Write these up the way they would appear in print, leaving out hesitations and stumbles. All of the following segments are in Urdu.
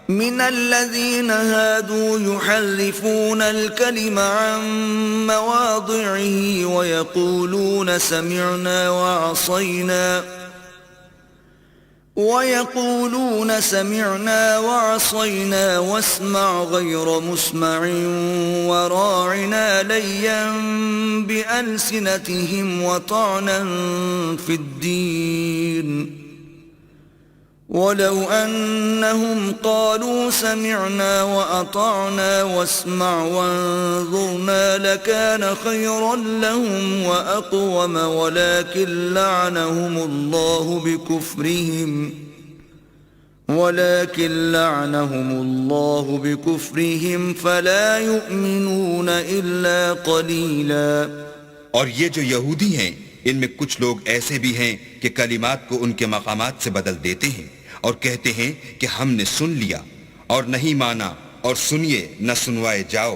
من الذين هادوا يحرفون الكلم عن مواضعه ويقولون سمعنا وعصينا واسمع غير مسمع وراعنا ليا بألسنتهم وطعنا في الدين ولو أنهم قالوا سمعنا وأطعنا واسمع وانظرنا لكان خيرا لهم وأقوم ولكن لعنهم الله بكفرهم فلا يؤمنون إلا قليلا. اور یہ جو یہودی ہیں ان میں کچھ لوگ ایسے بھی ہیں کہ کلمات کو ان کے مقامات سے بدل دیتے ہیں اور کہتے ہیں کہ ہم نے سن لیا اور نہیں مانا اور سنیے نہ سنوائے جاؤ،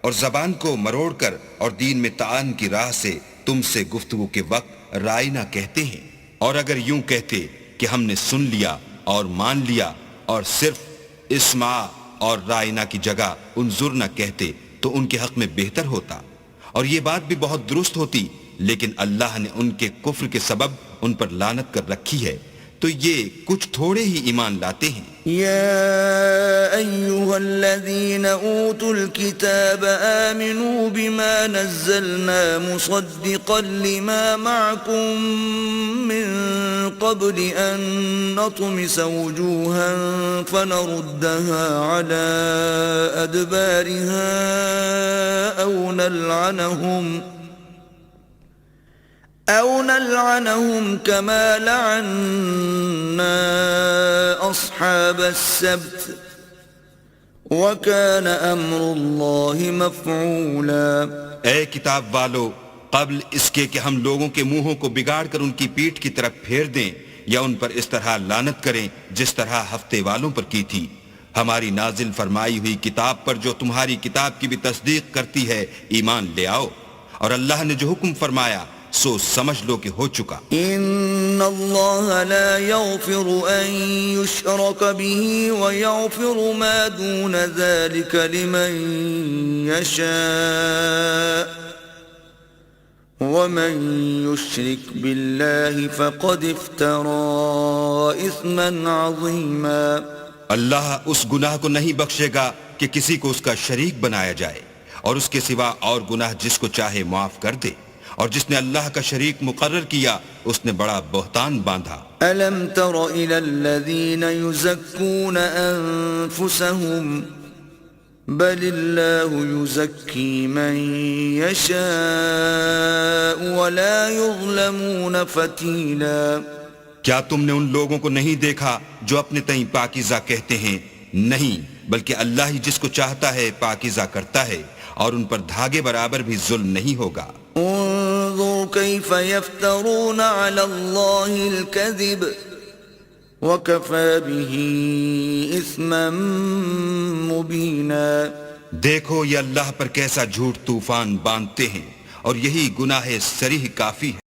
اور زبان کو مروڑ کر اور دین میں طعن کی راہ سے تم سے گفتگو کے وقت رائے نہ کہتے ہیں. اور اگر یوں کہتے کہ ہم نے سن لیا اور مان لیا اور صرف اسمع اور رائے نہ کی جگہ انظر نہ کہتے تو ان کے حق میں بہتر ہوتا اور یہ بات بھی بہت درست ہوتی، لیکن اللہ نے ان کے کفر کے سبب ان پر لعنت کر رکھی ہے تو یہ کچھ تھوڑے ہی ایمان لاتے ہیں. يا أيها الذين أوتوا الكتاب آمنوا بما نزلنا مصدقا لما معكم من قبل أن نطمس وجوها فنردها على أدبارها أو نلعنهم كما لعنا أصحاب السبت وكان أمر الله مفعولا. اے کتاب والو، قبل اس کے کہ ہم لوگوں کے منہوں کو بگاڑ کر ان کی پیٹھ کی طرف پھیر دیں یا ان پر اس طرح لعنت کریں جس طرح ہفتے والوں پر کی تھی، ہماری نازل فرمائی ہوئی کتاب پر جو تمہاری کتاب کی بھی تصدیق کرتی ہے ایمان لے آؤ، اور اللہ نے جو حکم فرمایا سو سمجھ لو کہ ہو چکا. ان اللہ لا یغفر ان یشرک به ویغفر ما دون ذلك لمن یشاء ومن یشرک باللہ فقد افترى اثما عظیما. اللہ اس گناہ کو نہیں بخشے گا کہ کسی کو اس کا شریک بنایا جائے، اور اس کے سوا اور گناہ جس کو چاہے معاف کر دے، اور جس نے اللہ کا شریک مقرر کیا اس نے بڑا بہتان باندھا. ألم تر إلى الذين يزكون أنفسهم بل الله يزكي من يشاء ولا يظلمون فتيلا. کیا تم نے ان لوگوں کو نہیں دیکھا جو اپنے تئیں پاکیزہ کہتے ہیں؟ نہیں، بلکہ اللہ ہی جس کو چاہتا ہے پاکیزہ کرتا ہے، اور ان پر دھاگے برابر بھی ظلم نہیں ہوگا. انظر كيف يفترون على الله الكذب وكفى به إثما مبينا. دیکھو یہ اللہ پر کیسا جھوٹ طوفان باندھتے ہیں، اور یہی گناہ صریح کافی ہے.